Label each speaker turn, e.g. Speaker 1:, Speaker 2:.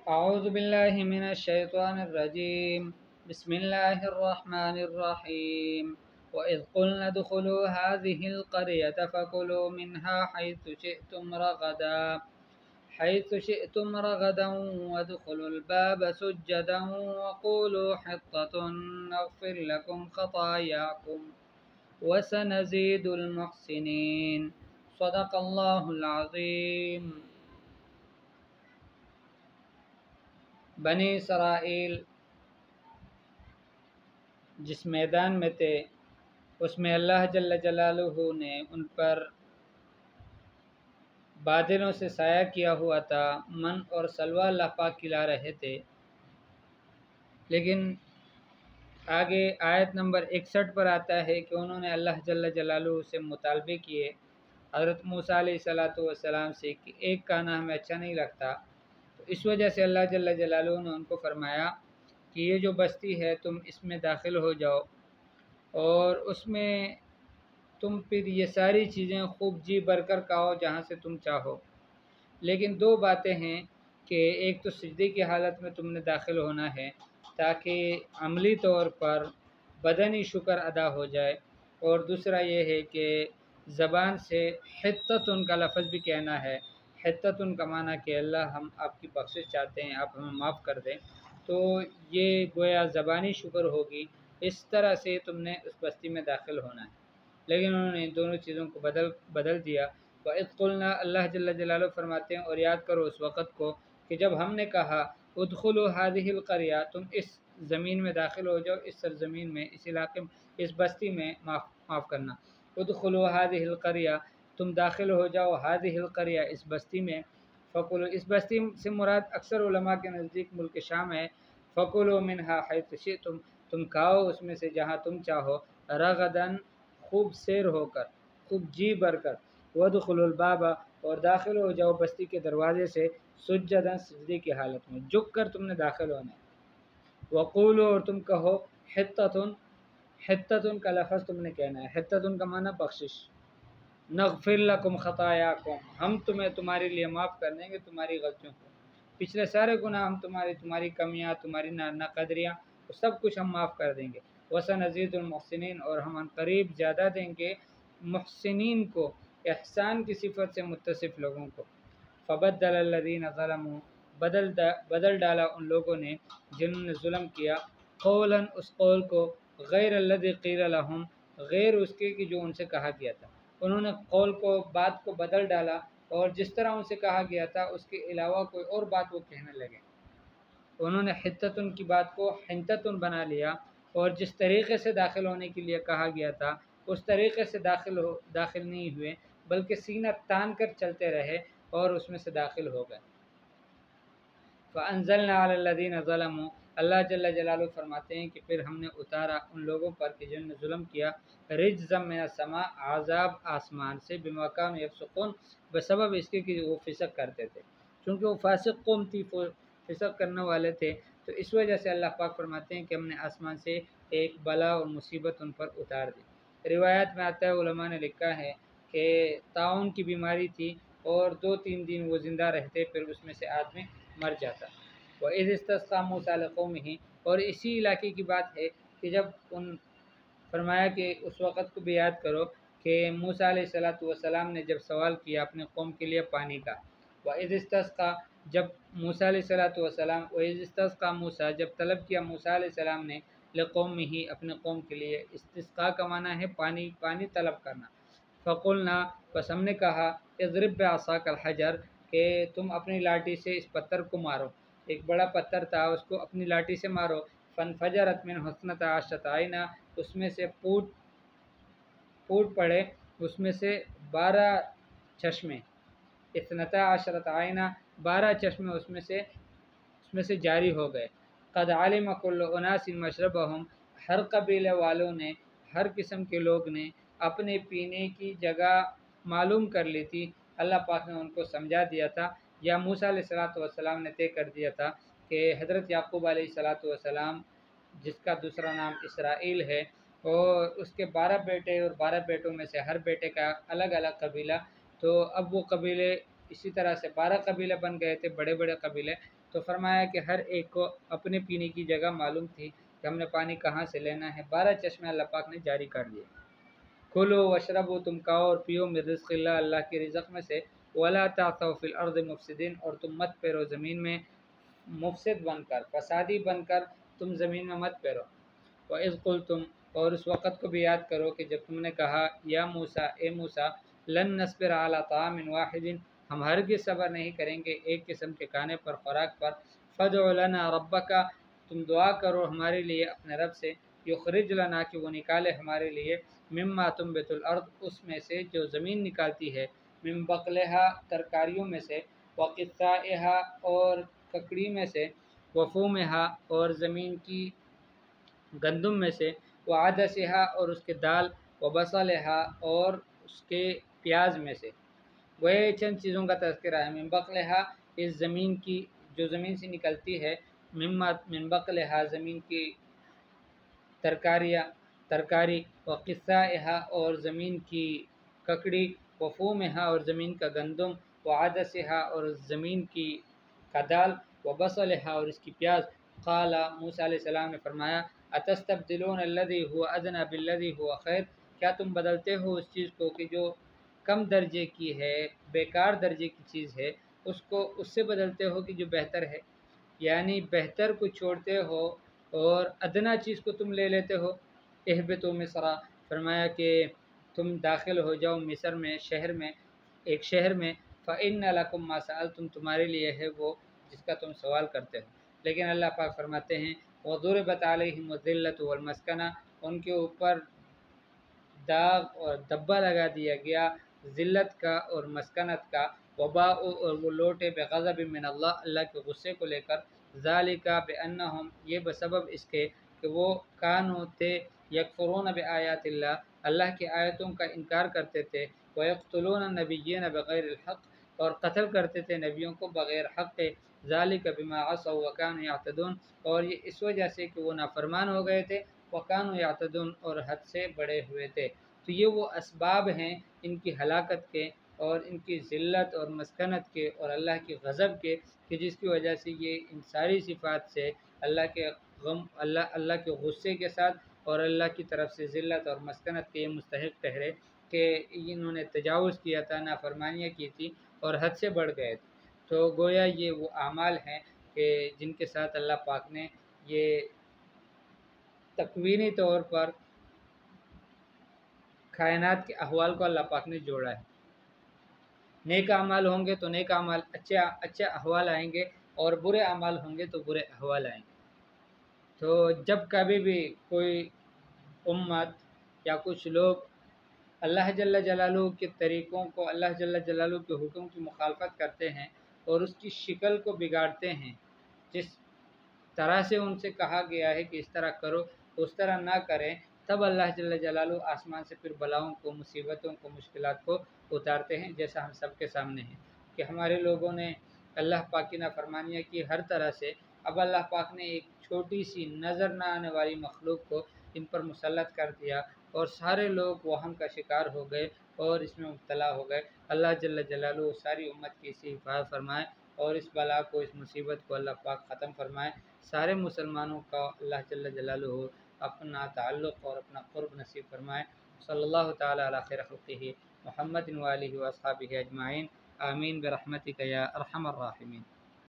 Speaker 1: أعوذ بالله من الشيطان الرجيم. بسم الله الرحمن الرحيم. وإذ قلنا ادخلوا هذه القرية فكلوا منها حيث شئتم رغدا وادخلوا الباب سجدا وقولوا حطة نغفر لكم خطاياكم وسنزيد المحسنين. صدق الله العظيم. بنی اسرائیل جس میدان میں تھے اس میں اللہ جل جلالہ نے ان پر بادلوں سے سایہ کیا ہوا تھا، من اور سلوہ اللہ پاک کھلا رہے تھے۔ لیکن آگے آیت نمبر 61 پر آتا ہے کہ انہوں نے اللہ جل جلالہ سے مطالبے کیے حضرت موسیٰ علیہ السلام سے کہ ایک کھانا ہمیں اچھا نہیں لگتا، تو اس وجہ سے اللہ جل جلالہ نے ان کو فرمایا کہ یہ جو بستی ہے تم اس میں داخل ہو جاؤ اور اس میں تم پھر یہ ساری چیزیں خوب جی بھر کر کھاؤ جہاں سے تم چاہو، لیکن دو باتیں ہیں کہ ایک تو سجدے کی حالت میں تم نے داخل ہونا ہے تاکہ عملی طور پر بدنی شکر ادا ہو جائے، اور دوسرا یہ ہے کہ زبان سے حتتن کا لفظ بھی کہنا ہے۔ حتتن کا معنی کہ اللہ ہم آپ کی بخشش چاہتے ہیں، آپ ہمیں معاف کر دیں، تو یہ گویا زبانی شکر ہوگی۔ اس طرح سے تم نے اس بستی میں داخل ہونا ہے، لیکن انہوں نے ان دونوں چیزوں کو بدل دیا۔ وَإِذْ قُلْنَا، اللہ جل جلالہ فرماتے ہیں اور یاد کرو اس وقت کو کہ جب ہم نے کہا ادخلوا هذه القرية، تم اس زمین میں داخل ہو جاؤ، اس سرزمین میں، اس علاقے میں، اس بستی میں، معاف کرنا، ادخلوا هذه القرية، تم داخل ہو جاؤ هذه القرية، اس بستی میں، فکلوا، اس بستی سے مراد اکثر علماء کے نزدیک ملک شام ہے، فکلوا منها حيث شئتم، تم کھاؤ اس میں سے جہاں تم چاہو، رغدن، خوب سیر ہو کر، خوب جی بھر کر، وادخلوا الباب، اور داخل ہو جاؤ بستی کے دروازے سے، سجداً، سجدے کی حالت میں، جھک کر تم نے داخل ہونا ہے، وقولوا، اور تم کہو، حطتن، حطتن کا لفظ تم نے کہنا ہے، حطتن کا معنی بخشش، نغفر لکم خطایاکم، ہم تمہارے لیے معاف کر دیں گے تمہاری غلطیوں کو، پچھلے سارے گناہ ہم تمہاری کمیاں، تمہاری ناقدریاں، سب کچھ ہم معاف کر دیں گے، وسنزید المحسنین، اور ہم ان قریب زیادہ دیں گے محسنین کو، احسان کی صفت سے متصف لوگوں کو۔ فبدل الذین ظلموا، بدل ڈالا ان لوگوں نے جنہوں نے ظلم کیا، قولا، اس قول کو، غیر الذی قیل لهم، غیر اس کے کہ جو ان سے کہا گیا تھا، انہوں نے قول کو، بات کو بدل ڈالا اور جس طرح ان سے کہا گیا تھا اس کے علاوہ کوئی اور بات وہ کہنے لگے، انہوں نے حتتن کی بات کو حنتتن بنا لیا، اور جس طریقے سے داخل ہونے کے لیے کہا گیا تھا اس طریقے سے داخل نہیں ہوئے، بلکہ سینہ تان کر چلتے رہے اور اس میں سے داخل ہو گئے۔ فَأَنزَلْنَا عَلَى الَّذِينَ ظَلَمُوا، اللہ جل جلالہ فرماتے ہیں کہ پھر ہم نے اتارا ان لوگوں پر کہ جنہوں نے ظلم کیا، رجزا من السماء، عذاب آسمان سے، بما كانوا يفسقون، بسبب اس کے کہ وہ فسق کرتے تھے، چونکہ وہ فاسق قوم تھی، فسق کرنے والے تھے، تو اس وجہ سے اللہ پاک فرماتے ہیں کہ ہم نے آسمان سے ایک بلا اور مصیبت ان پر اتار دی۔ روایت میں آتا ہے، علماء نے لکھا ہے کہ طاعون کی بیماری تھی اور 2-3 دن وہ زندہ رہتے، پھر اس میں سے آدمی مر جاتا۔ وَإِذِ اسْتَسْقَىٰ مُوسَىٰ لِقَوْمِهِ، اور اسی علاقے کی بات ہے کہ جب فرمایا کہ اس وقت کو بھی یاد کرو کہ موسیٰ علیہ السلام نے جب سوال کیا اپنے قوم کے لیے پانی کا، وَإِذِ اسْتَسْقَىٰ، جب موسیٰ علیہ وَإِذِ اسْتَسْقَىٰ مُوسَىٰ، جب طلب کیا موسیٰ علیہ السلام نے، لِقَوْمِهِ، اپنے قوم کے لیے، استسقاء کا معنی ہے پانی طلب کرنا، فَقُلْنَا، بس ہم نے کہا، اضرب بعصاک الحجر، کہ تم اپنی لاٹھی سے اس پتھر کو مارو، ایک بڑا پتھر تھا اس کو اپنی لاٹھی سے مارو، فانفجرت منہ اثنتا عشرۃ عینا، اس میں سے پھوٹ پڑے، اس میں سے 12 چشمے، اثنتا عشرۃ عینا، 12 چشمے اس میں سے جاری ہو گئے، قد علم کل اناس مشربہم، ہر قبیلے والوں نے، ہر قسم کے لوگ نے اپنے پینے کی جگہ معلوم کر لی تھی، اللہ پاک نے ان کو سمجھا دیا تھا، یا موسیٰ علیہ السلام نے طے کر دیا تھا کہ حضرت یعقوب علیہ السلام، جس کا دوسرا نام اسرائیل ہے، اور اس کے 12 بیٹے، اور 12 بیٹوں میں سے ہر بیٹے کا الگ الگ قبیلہ، تو اب وہ قبیلے اسی طرح سے 12 قبیلے بن گئے تھے، بڑے بڑے قبیلے، تو تو فرمایا کہ ہر ایک کو اپنے پینے کی جگہ معلوم تھی کہ ہم نے پانی کہاں سے لینا ہے۔ 12 چشمے اللہ پاک نے جاری کر دیے۔ کھلو وشربو، تم کھاؤ اور پیو، من رزق اللہ، اللہ کے رزق میں سے، ولا تعثوا فی الارض مفسدین، اور تم مت پیرو زمین میں مفسد بن کر، فسادی بن کر تم زمین میں مت پیرو۔ وَإِذْ قُلْتُمْ، اور اس وقت کو بھی یاد کرو کہ جب تم نے کہا، یا موسیٰ، اے موسیٰ، لن نصبر علی طعام واحد، ہم ہرگز صبر نہیں کریں گے ایک قسم کے کھانے پر، خوراک پر، فادع لنا ربک، تم دعا کرو ہمارے لیے اپنے رب سے، یخرج لنا، کہ وہ نکالے ہمارے لیے، مما تنبت الارض، اس میں سے جو زمین نکالتی ہے، من بقلہا، ترکاریوں میں سے، وقثائہا، اور ککڑی میں سے، وفومہا، اور زمین کی گندم میں سے، وعدسہا، اور اس کے دال، وبصلہا، اور اس کے پیاز میں سے۔ وہ چند چیزوں کا تذکرہ ہے۔ من بقلہا، اس زمین کی جو زمین سے نکلتی ہے، من بقلہا، زمین کی ترکاری، وقثائہا، اور زمین کی ککڑی، وفومہا، اور زمین کا گندم، وعدسہا، اور زمین کی کا دال، وبصلہا، اور اس کی پیاز۔ قال، موسیٰ علیہ السلام نے فرمایا، اتستبدلون الذی هو ادنی بالذی هو خیر، کیا تم بدلتے ہو اس چیز کو کہ جو کم درجے کی ہے، بیکار درجے کی چیز ہے، اس کو اس سے بدلتے ہو کہ جو بہتر ہے، یعنی بہتر کو چھوڑتے ہو اور ادنا چیز کو تم لے لیتے ہو۔ اہبطوا مصر، فرمایا کہ تم داخل ہو جاؤ مصر میں، شہر میں، ایک شہر میں، فإن لکم ما سألتم، تمہارے لیے ہے وہ جس کا تم سوال کرتے ہو۔ لیکن اللہ پاک فرماتے ہیں، وضربت علیہم الذلۃ والمسکنہ، ان کے اوپر داغ اور دبا لگا دیا گیا ذلت کا اور مسکنت کا، وباء، اور وہ لوٹے بغضب من اللہ، اللہ کے غصے کو لے کر، ذالک بانہم، یہ بسبب اس کے کہ وہ کانوا تھے، یکفرون بآیات اللہ، اللہ کی آیتوں کا انکار کرتے تھے، ویقتلون النبیین بغیر الحق، اور قتل کرتے تھے نبیوں کو بغیر حق، ذالک بما عصوا وکانوا یعتدون، اور یہ اس وجہ سے کہ وہ نافرمان ہو گئے تھے، وکانوا یعتدون، اور حد سے بڑے ہوئے تھے۔ تو یہ وہ اسباب ہیں ان کی ہلاکت کے اور ان کی ذلت اور مسکنت کے اور اللہ کی غضب کے، کہ جس کی وجہ سے یہ ان ساری صفات سے اللہ کے غم، اللہ کے غصے کے ساتھ اور اللہ کی طرف سے ذلت اور مسکنت کے یہ مستحق ٹھہرے کہ انہوں نے تجاوز کیا تھا، نافرمانیاں کی تھی اور حد سے بڑھ گئے تھے۔ تو گویا یہ وہ اعمال ہیں کہ جن کے ساتھ اللہ پاک نے یہ تکوینی طور پر کائنات کے احوال کو اللہ پاک نے جوڑا ہے۔ نیک اعمال ہوں گے تو نیک اعمال، اچھے احوال آئیں گے، اور برے اعمال ہوں گے تو برے احوال آئیں گے۔ تو جب کبھی بھی کوئی امت یا کچھ لوگ اللہ جل جلالہ کے طریقوں کو، اللہ جل جلالہ کے حکم کی مخالفت کرتے ہیں اور اس کی شکل کو بگاڑتے ہیں، جس طرح سے ان سے کہا گیا ہے کہ اس طرح کرو اس طرح نہ کریں، تب اللہ جل جلالہ آسمان سے پھر بلاؤں کو، مصیبتوں کو، مشکلات کو اتارتے ہیں، جیسا ہم سب کے سامنے ہے کہ ہمارے لوگوں نے اللہ پاک کی نافرمانیاں کی ہر طرح سے۔ اب اللہ پاک نے ایک چھوٹی سی نظر نہ آنے والی مخلوق کو ان پر مسلط کر دیا اور سارے لوگ وہم کا شکار ہو گئے اور اس میں مبتلا ہو گئے۔ اللہ جل جلالہ ساری امت کی اسی حفاظت فرمائے اور اس بلا کو، اس مصیبت کو اللہ پاک ختم فرمائے۔ سارے مسلمانوں کا اللہ جل جلالہ اپنا تعلق اور اپنا قرب نصیب فرمائے۔ صلی اللہ تعالی علی خیر خلقہ محمد و آلہ و اصحابہ اجمعین، آمین برحمتک یا ارحم الراحمین۔